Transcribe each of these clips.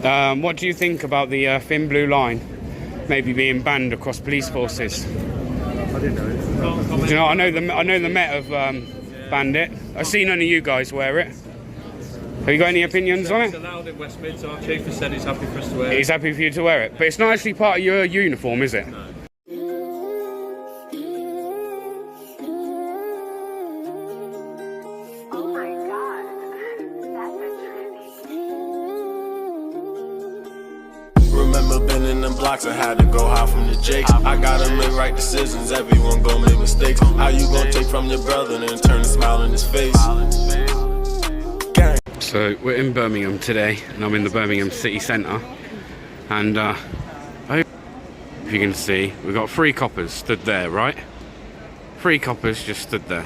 What do you think about the thin blue line maybe being banned across police forces? I didn't know. Do you know? I know the Met have banned it. I've seen none of you guys wear it. Have you got any opinions on it? It's allowed in West Mids. Our chief has said he's happy for us to wear it. He's happy for you to wear it, but it's not actually part of your uniform, is it? No. Remember been in them blocks, I had to go hide from the jakes. I gotta make right decisions, everyone gon' make mistakes. How you gon' take from your brother and turn a smile in his face? So we're in Birmingham today, and I'm in the Birmingham city centre, and I hope you can see we've got 3 coppers stood there, right? 3 coppers just stood there.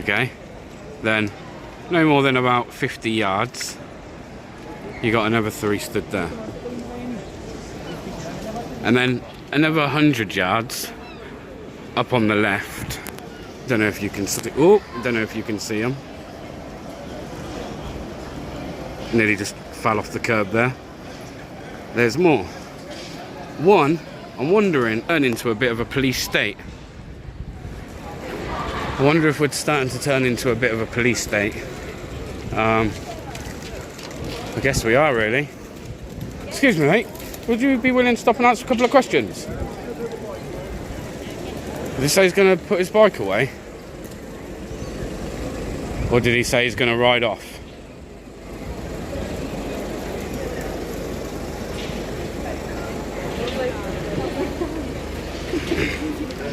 Okay, then no more than about 50 yards you got another 3 stood there, and then another 100 yards up on the left. Don't know if you can see. Oh, don't know if you can see them. Nearly just fell off the curb there. There's more. One, I'm wondering, turn into a bit of a police state. I wonder if we're starting to turn into a bit of a police state. I guess we are, really. Excuse me, mate. Would you be willing to stop and answer a couple of questions? Did he say he's going to put his bike away? Or did he say he's going to ride off?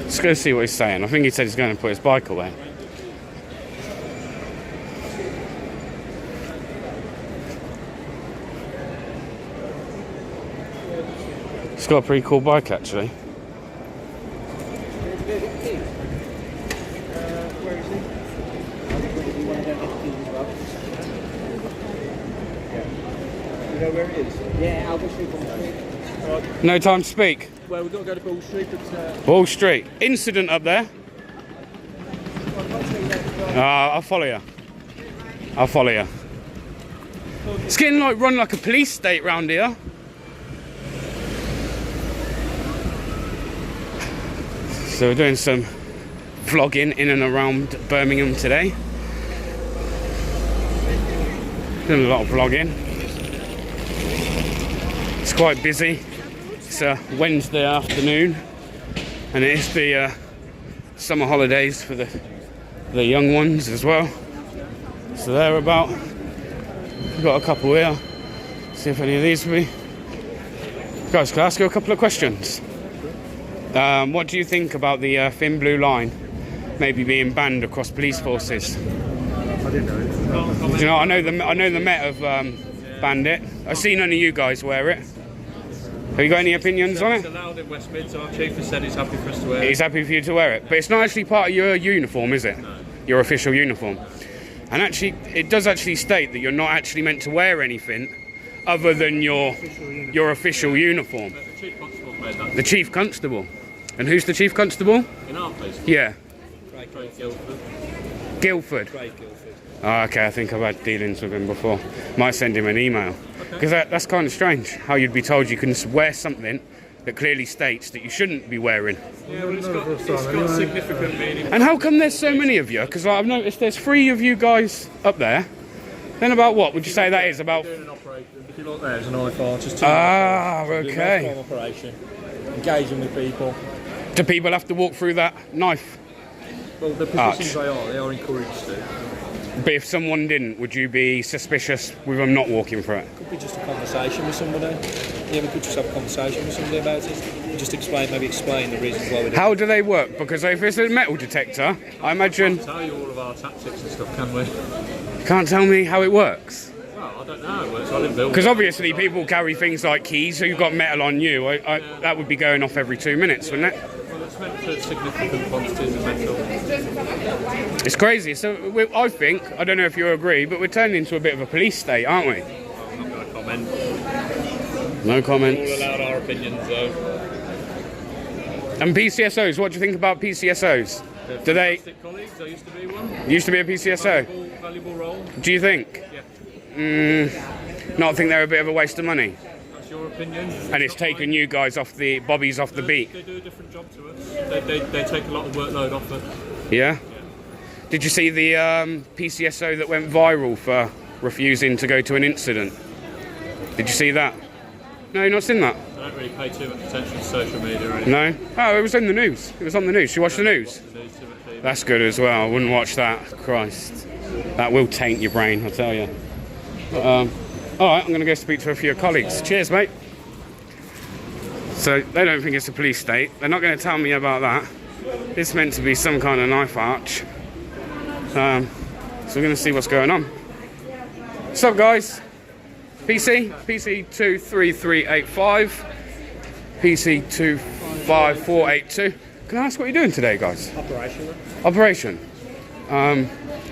Let's go see what he's saying. I think he said he's going to put his bike away. It's got a pretty cool bike, actually. Where is he? You know where it is? Yeah, Albert Street. No time to speak. Well, we've got to go to Ball Street, but... Wall Street. Incident up there. I'll follow you. I'll follow you. It's getting like run like a police state round here. So we're doing some vlogging in and around Birmingham today. Doing a lot of vlogging. It's quite busy. It's a Wednesday afternoon, and it is the summer holidays for the young ones as well. So they're about. We've got a couple here. See if any of these will be. Guys, can I ask you a couple of questions? What do you think about the thin blue line maybe being banned across police forces? I didn't know. Do you know? I know the Met have banned it. I've seen none of you guys wear it. Have you got any opinions on It's it? allowed in West Mids. Our chief has said he's happy for us to wear it. He's happy for you to wear it, but it's not actually part of your uniform, is it? No. Your official uniform. And actually, it does actually state that you're not actually meant to wear anything other than your official uniform. The chief constable made that. The chief constable. And who's the chief constable? In our place. Yeah. Craig Guildford. Guildford. Craig Guildford. Oh, okay, I think I've had dealings with him before. Might send him an email. Because that's kind of strange, how you'd be told you can wear something that clearly states that you shouldn't be wearing. Yeah, well, it's got significant meaning. And how come there's so many of you? Because I've noticed there's 3 of you guys up there. Then about what would you say that is? About... Doing an operation. If you look there, there's an I-4, just 2 okay. operation. Engaging with people. Do people have to walk through that knife? Well, the positions they are encouraged to. But if someone didn't, would you be suspicious with them not walking through it? Could be just a conversation with somebody. Yeah, we could just have a conversation with somebody about it. Just explain the reasons why we do it. How do they work? Because if it's a metal detector, I imagine... Tell you all of our tactics and stuff, can we? Can't tell me how it works. Well, I don't know how it works. I didn't build it. Because obviously people carry things like keys, so you've got metal on you. That would be going off every 2 minutes, wouldn't it? Well, it's meant for significant quantities of metal. It's crazy. So I think, I don't know if you agree, but we're turning into a bit of a police state, aren't we? I'm not going to comment. No comments. We'll allow our opinions, though. And PCSOs, what do you think about PCSOs? Do they... Fantastic colleagues, I used to be one. Used to be a PCSO? Valuable role. Do you think? Yeah. Not think they're a bit of a waste of money? That's your opinion. And it's taken you guys off the bobbies off the beat? They do a different job to us. They take a lot of workload off us. Yeah? Did you see the PCSO that went viral for refusing to go to an incident? Did you see that? No, you've not seen that? I don't really pay too much attention to social media or anything. No? Oh, it was in the news. It was on the news. You watch the news? The news typically. That's good as well. I wouldn't watch that. Christ. That will taint your brain, I'll tell you. Alright, I'm going to go speak to a few colleagues. Cheers, mate. So, they don't think it's a police state. They're not going to tell me about that. It's meant to be some kind of knife arch. So we're going to see what's going on. What's up, guys? PC 23385, PC 25482. Can I ask what you're doing today, guys? Operation.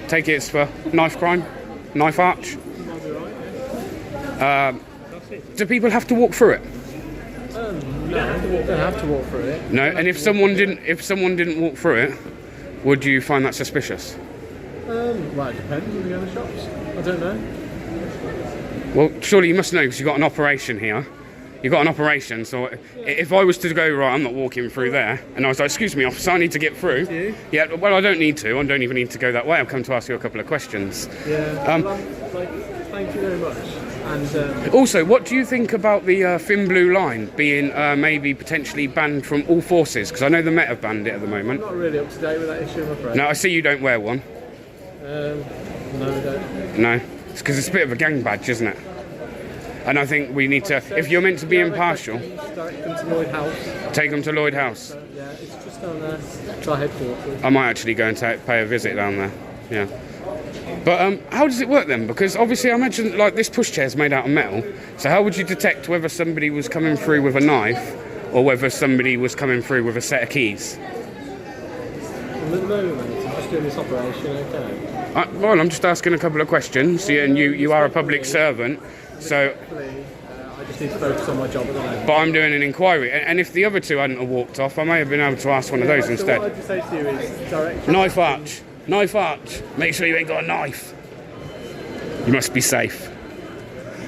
Take it it's for knife crime, knife arch. Do people have to walk through it? No, they don't have to walk through it. No. And if someone didn't walk through it, would you find that suspicious? Well, it depends on the other shops. I don't know. Well, surely you must know because you've got an operation here. You've got an operation, so if I was to go, right, I'm not walking through there, and I was like, excuse me, officer, I need to get through. Yeah, well, I don't need to. I don't even need to go that way. I've come to ask you a couple of questions. Yeah, thank you very much. And also, what do you think about the thin blue line being maybe potentially banned from all forces? Because I know the Met have banned it at the moment. I'm not really up to date with that issue, I'm afraid. No, I see you don't wear one. No, I don't. No. It's because it's a bit of a gang badge, isn't it? And I think we need to, if you're meant to be impartial, Take them to Lloyd House. take them to Lloyd House. Yeah, it's just down there. It's our headquarters. I might actually go and pay a visit down there. Yeah. But how does it work then? Because obviously I imagine like this pushchair is made out of metal. So how would you detect whether somebody was coming through with a knife or whether somebody was coming through with a set of keys? At the moment, I'm just doing this operation, okay? Well, I'm just asking a couple of questions. And you are a public servant. So, I just need to focus on my job at the moment. but I'm doing an inquiry. And if the other two hadn't have walked off, I may have been able to ask one of those So instead. what I'd just say to you is direct. Knife arch. Knife arch. Make sure you ain't got a knife. You must be safe.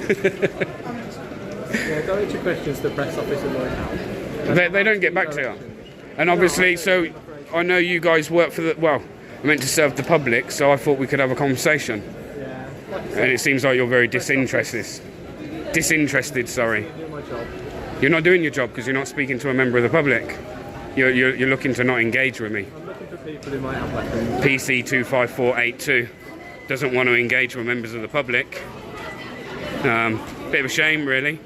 Yeah, direct your questions to the press office at Lloyd House. They don't get back to you. And obviously, so I know you guys work for the, well, I meant to serve the public, so I thought we could have a conversation. Yeah, And it seems like you're very disinterested. Sorry. doing my job. You're not doing your job because you're not speaking to a member of the public. You're looking to not engage with me. I'm looking for people who might have weapons. PC 25482 doesn't want to engage with members of the public. Bit of a shame, really.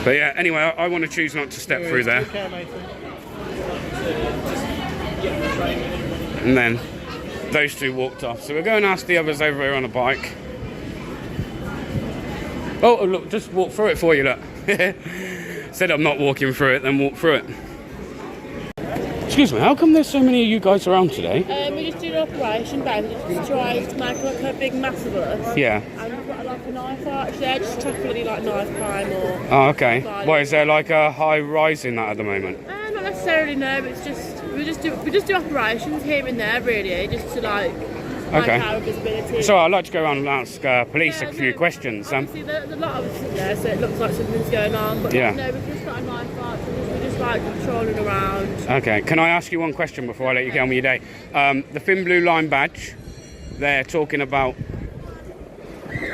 But yeah, anyway, I want to choose not to step through there. And then those two walked off. So we're going to ask the others over here on a bike. Oh, look, just walk through it for you, look. Said I'm not walking through it, then walk through it. Excuse me, how come there's so many of you guys around today? We just did an operation, basically, just trying to make like a big mass of us. Yeah. And we've got like a knife arch there, just tackling like knife crime or... Oh, okay. Why, is there like a high rise in that at the moment? Not necessarily, no, but it's just, we just do operations here and there, really, just to like... Okay. Our visibility. So I'd like to go around and ask police a few questions. Obviously, there's a lot of us in there, so it looks like something's going on. But Yeah. no, we've just got a knife arch, and we're just like patrolling around. Okay, can I ask you one question before I let you get on with your day? The thin blue line badge, they're talking about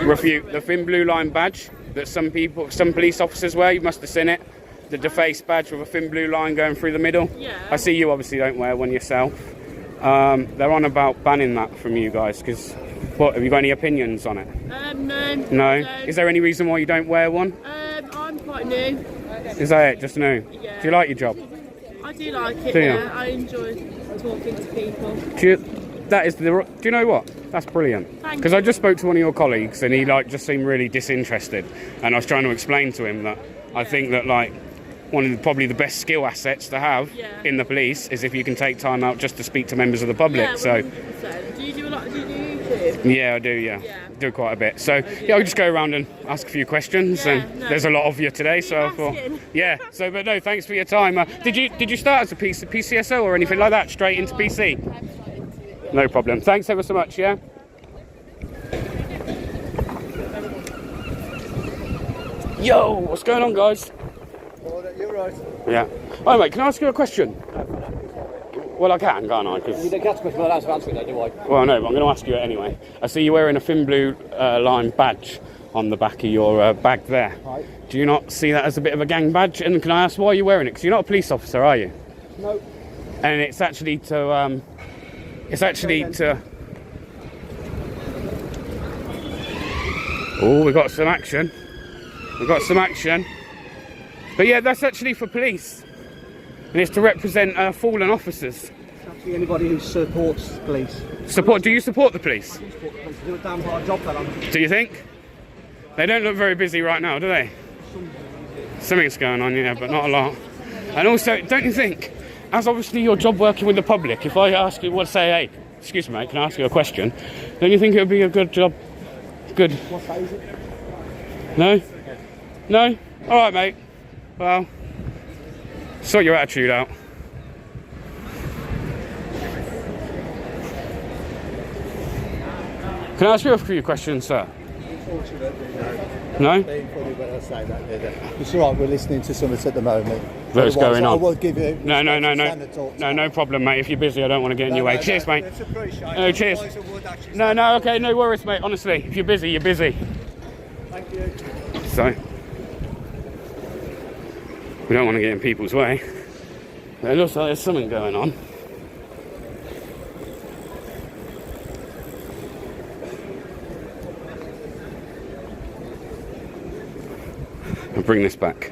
refute the thin blue line badge that some police officers wear. You must have seen it. The defaced badge with a thin blue line going through the middle. Yeah. I see you obviously don't wear one yourself. They're on about banning that from you guys because, what, have you got any opinions on it? No. No? Is there any reason why you don't wear one? I'm quite new. Is that it? Just new? Yeah. Do you like your job? I do like it, Do you? yeah. I enjoy talking to people. Do you know what? That's brilliant. Thank Because you. I just spoke to one of your colleagues and he just seemed really disinterested. And I was trying to explain to him that I think that one of probably the best skill assets to have in the police is if you can take time out just to speak to members of the public. Yeah, So 100%. Do you do a lot? Do you do YouTube? yeah, I do. Yeah, do quite a bit. So yeah, I'll just go around and ask a few questions. Yeah, and no. there's a lot of you today, so I thought, asking? yeah. So, but no, thanks for your time. Did you start as a PCSO or anything like that? Straight into PC? No problem. Thanks ever so much. Yeah. Yo, what's going on, guys? You're right. Yeah. Hi, mate, can I ask you a question? Well, I can, can't I? 'Cause... You don't get to question, but that's answering that, do I? Well, no, but I'm going to ask you it anyway. I see you wearing a thin blue line badge on the back of your bag there. Right. Do you not see that as a bit of a gang badge? And can I ask why you're wearing it? Because you're not a police officer, are you? No. And it's actually to... Oh, we got some action. But yeah, that's actually for police. And it's to represent fallen officers. Actually, anybody who supports police. Do you support the police? Do a damn hard job, fella. Do you think? They don't look very busy right now, do they? Something's going on, yeah, but not a lot. And also, don't you think, as obviously your job working with the public, if I ask you, hey, excuse me, mate, can I ask you a question? Don't you think it would be a good job? Good. What day is it? No? No? All right, mate. Well, sort your attitude out. Can I ask you a few questions, sir? Unfortunately, no. No? They probably better say that, did they? It's all right, we're listening to something at the moment. What's going on? I won't give you... No. No problem, mate. If you're busy, I don't want to get in your way. Cheers, mate. It's appreciated. No, cheers. No, okay, no worries, mate. Honestly, if you're busy, you're busy. Thank you. So, we don't want to get in people's way. But it looks like there's something going on. I'll bring this back.